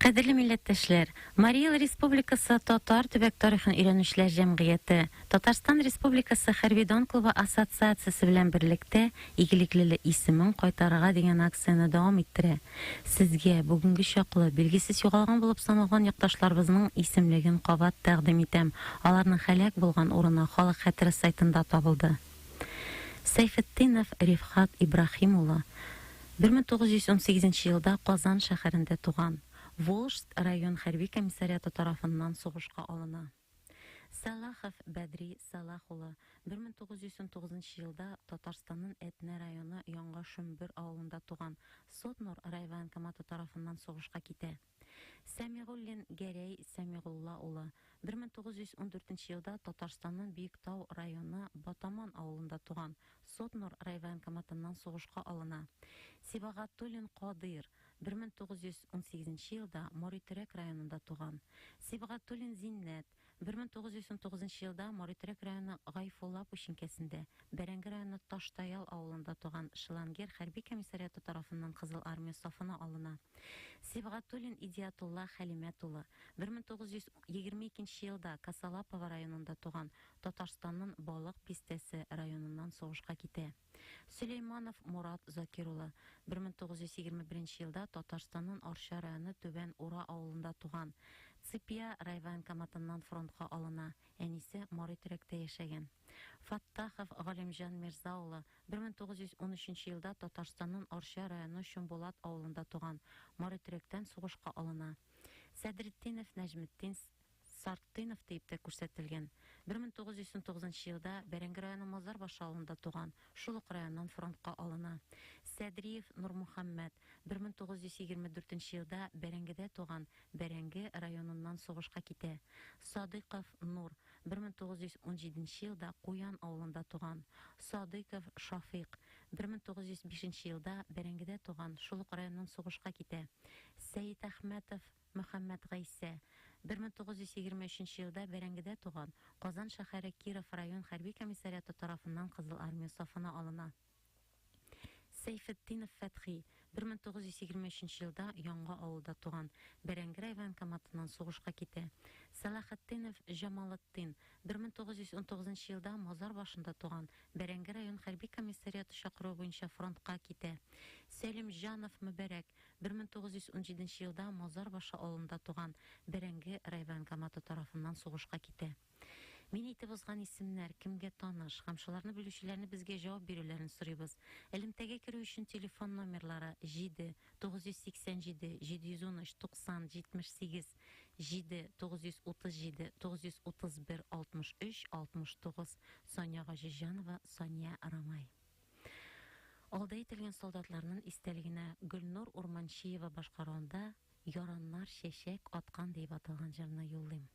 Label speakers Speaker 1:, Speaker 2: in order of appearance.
Speaker 1: Кадерле милләттәшләр, Мария Ил Республикасы Татар төбәк тарихын өйрәнүчеләр җәмгыяте, Татарстан Республикасы Хәрби дан клубы ассоциациясе белән берлектә игелекле исемен кайтарырга дигән акцияне дәвам иттерә. Сезгә бүгенге чаклы билгесез югалган булып саналган якташларыбызның исемлеген кабат тәкъдим итәм. Аларның һәлак булган урыны халык хәтере сайтында табылды. Сәйфетдинов Рифхат Ибрахим улы 1918 елда Казан шәһәрендә туган. Волжск район хәрби комиссариаты тарафыннан сугышка алына. Салахов Бәдри Салах улы 1909 елда Татарстанның Этне районы Яңа Шөмбер авылында туган. Сотнур райвоенкоматы тарафыннан сугышка китә. Сәмигуллин Гәрәй Сәмигулла улы 1914 елда Татарстанның Биектау районы Батаман авылында туган. Сотнур райвоенкоматыннан сугышка алына. Сибагатуллин Кадыр 1918 елда Моритерек районында туган. Сибагатуллин Зиннәт 1909 елда Моритерек районы Гайфулла Пушинкәсендә, Бәрәңге районы Таштаял авылында туган. Шылангер хәрби комиссариаты тарафыннан Кызыл армия сафына алына. Сибагатуллин Идиятулла Хәлимәт улы 1922 елда Касалапова районында туган. Татарстанның Балык Пистәсе районыннан сугышка китә. Сөләйманов Мурат Закир улы 1921 елда Татарстанның Арча районы Төбән Ура авылында туган. Ципия райвоенкоматыннан фронтка алына. Әнисе Моритерекдә яшәгән. Фаттахов Галимҗан Мирза улы 1913 елда Татарстанның Арча районы Шөмбулат авылында туган. Моритеректән сугышка алына. Сәдретдинов Нәҗметдин Сартынов дип тә күрсәтелгән. 1909 елда Бәрәңге районы Мазарбаш авылында туган. Шул ук районнан фронтка алына. Сәдриев Нурмөхәммәд 1924 елда Бәрәңгедә туган. Бәрәңге районыннан сугышка китә. Садыйков Нур 1917 елда Куян авылында туган. Садыйков Шафыйк 1905 елда Бәрәңгедә туган. Шул ук районнан сугышка китә. Сәйит Әхмәтов Мөхәммәд Гайсә 1923 елда Бәрәңгедә туган. Казан шәһәре Киров район хәрби комиссариаты тарафыннан Кызыл армия сафына алына. Сәйфетдинов Фәтхи 1923 елда Яңа авылда туган. Бәрәңге райвоенкоматыннан сугышка китә. Салахетдинов Җамалетдин 1919 елда Мазар башында туган. Бәрәңге район хәрби комиссариаты чакыруы буенча фронтка китә. Сәлимҗанов Мөбәрәк 1917 елда Мазар башы авылында туган. Бәрәңге райвоенкоматы тарафыннан сугышка китә. Мин әйтеп узган исемнәр кемгә таныш һәм шуларны белүчеләрне безгә җавап бирүләрен сорыйбыз. Элемтәгә керү өчен телефон номерлары 7 987 713 90 78 7 937 931 63 69 Соня Гажижанова, Соня Рамай. Алда ителгән солдатларның истәлегенә Гөлнур Урманчиева башкаруында Яраннар чәчәк аткан дип аталган җырны юллыйм.